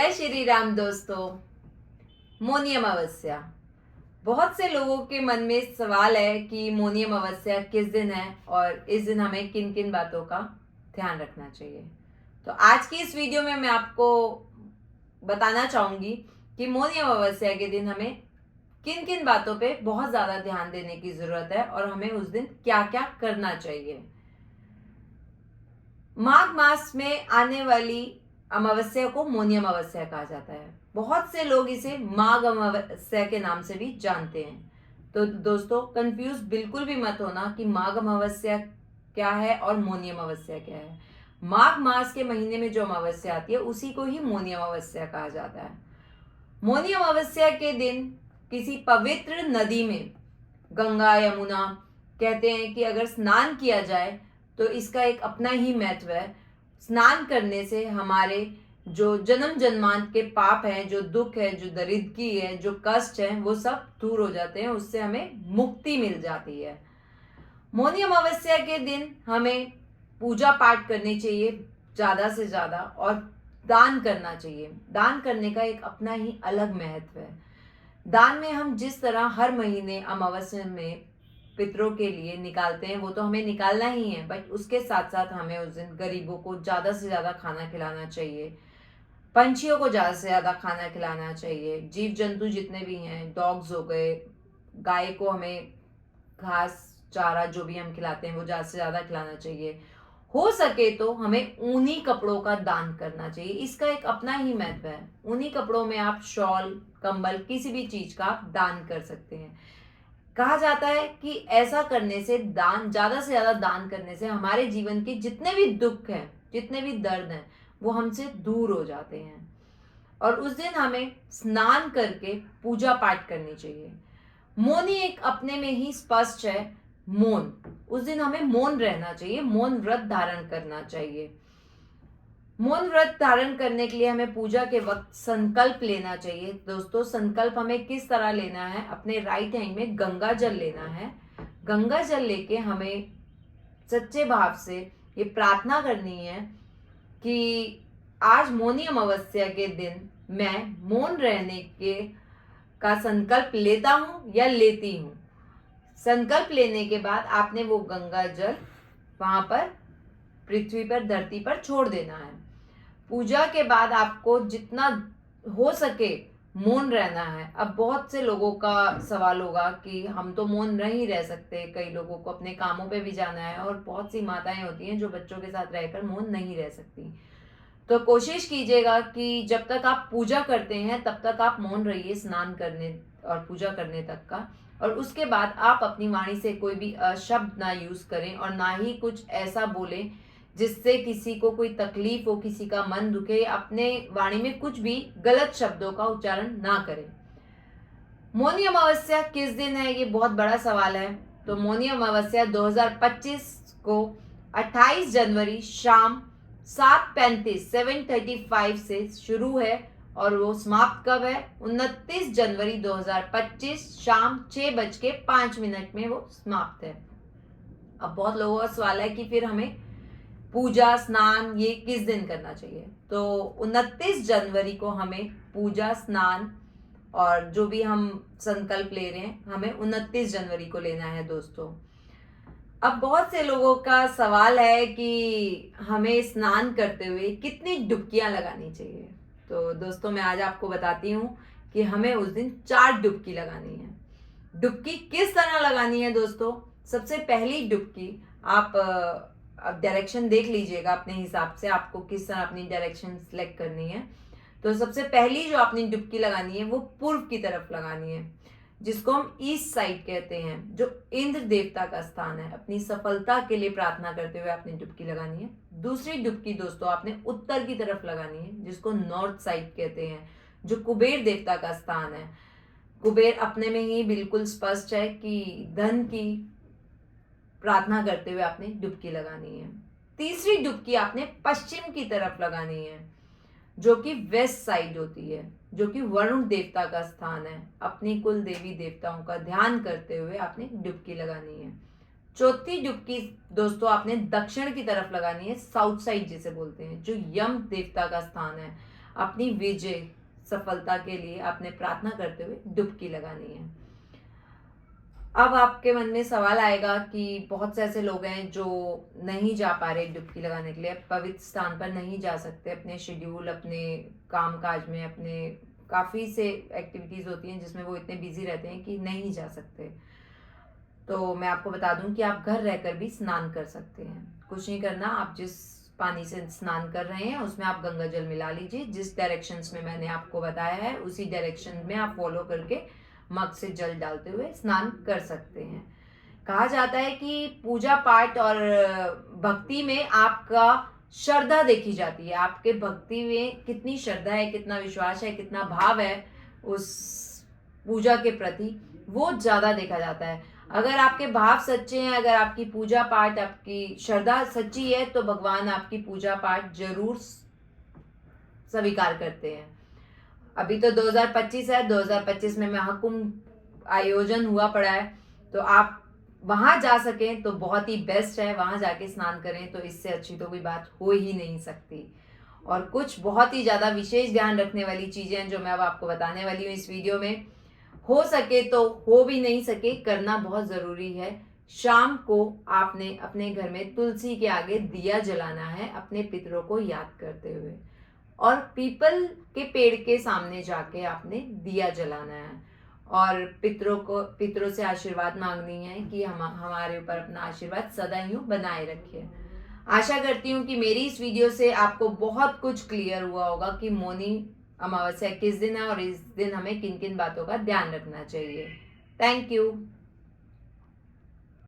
जय श्री राम दोस्तों। मौनी अमावस्या, बहुत से लोगों के मन में सवाल है कि मौनी अमावस्या किस दिन है और इस दिन हमें किन किन बातों का ध्यान रखना चाहिए। तो आज की इस वीडियो में मैं आपको बताना चाहूंगी कि मौनी अमावस्या के दिन हमें किन किन बातों पे बहुत ज्यादा ध्यान देने की जरूरत है और हमें उस दिन क्या क्या करना चाहिए। माघ मास में आने वाली अमावस्या को मौनी अमावस्या कहा जाता है। बहुत से लोग इसे माघ अमावस्या के नाम से भी जानते हैं। तो दोस्तों, कंफ्यूज बिल्कुल भी मत होना कि माघ अमावस्या क्या है और मौनी अमावस्या क्या है। माघ मास के महीने में जो अमावस्या आती है उसी को ही मौनी अमावस्या कहा जाता है। मौनी अमावस्या के दिन किसी पवित्र नदी में, गंगा यमुना, कहते हैं कि अगर स्नान किया जाए तो इसका एक अपना ही महत्व है। स्नान करने से हमारे जो जन्म जन्मांत के पाप हैं, जो दुख है, जो दरिद्री है, जो कष्ट है, वो सब दूर हो जाते हैं। उससे हमें मुक्ति मिल जाती है। मौनी अमावस्या के दिन हमें पूजा पाठ करनी चाहिए ज्यादा से ज्यादा और दान करना चाहिए। दान करने का एक अपना ही अलग महत्व है। दान में हम जिस तरह हर महीने अमावस्या में पितरों के लिए निकालते हैं, वो तो हमें निकालना ही है, बट उसके साथ साथ हमें उस दिन गरीबों को ज्यादा से ज्यादा खाना खिलाना चाहिए, पंछियों को ज्यादा से ज्यादा खाना खिलाना चाहिए, जीव जंतु जितने भी हैं, डॉग्स हो गए, गाय को हमें घास चारा जो भी हम खिलाते हैं वो ज्यादा से ज्यादा खिलाना चाहिए। हो सके तो हमें ऊनी कपड़ों का दान करना चाहिए। इसका एक अपना ही महत्व है। ऊनी कपड़ों में आप शॉल, कंबल, किसी भी चीज का दान कर सकते हैं। कहा जाता है कि ऐसा करने से, दान ज्यादा से ज्यादा दान करने से हमारे जीवन के जितने भी दुख हैं, जितने भी दर्द हैं, वो हमसे दूर हो जाते हैं। और उस दिन हमें स्नान करके पूजा पाठ करनी चाहिए। मौनी एक अपने में ही स्पष्ट है। मौन, उस दिन हमें मौन रहना चाहिए, मौन व्रत धारण करना चाहिए। मौन व्रत धारण करने के लिए हमें पूजा के वक्त संकल्प लेना चाहिए। दोस्तों, संकल्प हमें किस तरह लेना है? अपने राइट हैंड में गंगा जल लेना है। गंगा जल लेके हमें सच्चे भाव से ये प्रार्थना करनी है कि आज मौनी अमावस्या के दिन मैं मौन रहने के का संकल्प लेता हूं या लेती हूं। संकल्प लेने के बाद आपने वो गंगा जल वहां पर पृथ्वी पर, धरती पर छोड़ देना है। पूजा के बाद आपको जितना हो सके मौन रहना है। अब बहुत से लोगों का सवाल होगा कि हम तो मौन नहीं रह सकते, कई लोगों को अपने कामों पे भी जाना है और बहुत सी माताएं होती हैं जो बच्चों के साथ रहकर मौन नहीं रह सकती। तो कोशिश कीजिएगा कि जब तक आप पूजा करते हैं तब तक आप मौन रहिए, स्नान करने और पूजा करने तक का। और उसके बाद आप अपनी वाणी से कोई भी शब्द ना यूज करें और ना ही कुछ ऐसा बोलें जिससे किसी को कोई तकलीफ हो, किसी का मन दुखे। अपने वाणी में कुछ भी गलत शब्दों का उच्चारण ना करें। मौनी अमावस्या किस दिन है, ये बहुत बड़ा सवाल है। तो मौनी अमावस्या 2025 को 28 जनवरी शाम 7:35 से शुरू है और वो समाप्त कब है? 29 जनवरी 2025 शाम 6:05 में वो समाप्त है। अब बहुत लोगों का सवाल है कि फिर हमें पूजा स्नान ये किस दिन करना चाहिए? तो 29 जनवरी को हमें पूजा स्नान और जो भी हम संकल्प ले रहे हैं हमें 29 जनवरी को लेना है दोस्तों। अब बहुत से लोगों का सवाल है कि हमें स्नान करते हुए कितनी डुबकियां लगानी चाहिए। तो दोस्तों, मैं आज आपको बताती हूँ कि हमें उस दिन 4 डुबकी लगानी है। डुबकी किस तरह लगानी है दोस्तों? सबसे पहली डुबकी आप डायरेक्शन देख लीजिएगा अपने हिसाब से, आपको किस तरह अपनी डायरेक्शन सिलेक्ट करनी है। तो सबसे पहली जो आपने डुबकी लगानी है वो पूर्व की तरफ लगानी है, जिसको हम ईस्ट साइड कहते हैं, जो इंद्र देवता का स्थान है। अपनी सफलता के लिए प्रार्थना करते हुए आपने डुबकी लगानी है। दूसरी डुबकी दोस्तों आपने उत्तर की तरफ लगानी है, जिसको नॉर्थ साइड कहते हैं, जो कुबेर देवता का स्थान है। कुबेर अपने में ही बिल्कुल स्पष्ट है कि धन की प्रार्थना करते हुए आपने डुबकी लगानी है। तीसरी डुबकी आपने पश्चिम की तरफ लगानी है, जो कि वेस्ट साइड होती है, जो कि वरुण देवता का स्थान है। अपनी कुल देवी देवताओं का ध्यान करते हुए आपने डुबकी लगानी है। चौथी डुबकी दोस्तों आपने दक्षिण की तरफ लगानी है, साउथ साइड जिसे बोलते हैं, जो यम देवता का स्थान है। अपनी विजय सफलता के लिए आपने प्रार्थना करते हुए डुबकी लगानी है। अब आपके मन में सवाल आएगा कि बहुत से ऐसे लोग हैं जो नहीं जा पा रहे डुबकी लगाने के लिए, पवित्र स्थान पर नहीं जा सकते, अपने शेड्यूल, अपने काम काज में, अपने काफ़ी से एक्टिविटीज़ होती हैं जिसमें वो इतने बिजी रहते हैं कि नहीं जा सकते। तो मैं आपको बता दूं कि आप घर रहकर भी स्नान कर सकते हैं। कुछ नहीं करना, आप जिस पानी से स्नान कर रहे हैं उसमें आप गंगा जल मिला लीजिए। जिस डायरेक्शंस में मैंने आपको बताया है उसी डायरेक्शन में आप फॉलो करके मग से जल डालते हुए स्नान कर सकते हैं। कहा जाता है कि पूजा पाठ और भक्ति में आपका श्रद्धा देखी जाती है। आपके भक्ति में कितनी श्रद्धा है, कितना विश्वास है, कितना भाव है उस पूजा के प्रति, वो ज़्यादा देखा जाता है। अगर आपके भाव सच्चे हैं, अगर आपकी पूजा पाठ, आपकी श्रद्धा सच्ची है, तो भगवान आपकी पूजा पाठ जरूर स्वीकार करते हैं। अभी तो 2025 है, 2025 में महाकुंभ आयोजन हुआ पड़ा है, तो आप वहां जा सकें तो बहुत ही बेस्ट है। वहां जाके स्नान करें तो इससे अच्छी तो कोई बात हो ही नहीं सकती। और कुछ बहुत ही ज़्यादा विशेष ध्यान रखने वाली चीज़ें हैं जो मैं अब आपको बताने वाली हूँ इस वीडियो में। हो सके तो, हो भी नहीं सके, करना बहुत ज़रूरी है। शाम को आपने अपने घर में तुलसी के आगे दिया जलाना है अपने पितरों को याद करते हुए, और पीपल के पेड़ के सामने जाके आपने दिया जलाना है और पितरों से आशीर्वाद मांगनी है कि हमारे ऊपर अपना आशीर्वाद सदा यूं बनाए रखे। आशा करती हूँ कि मेरी इस वीडियो से आपको बहुत कुछ क्लियर हुआ होगा कि मौनी अमावस्या किस दिन है और इस दिन हमें किन किन बातों का ध्यान रखना चाहिए। Thank you.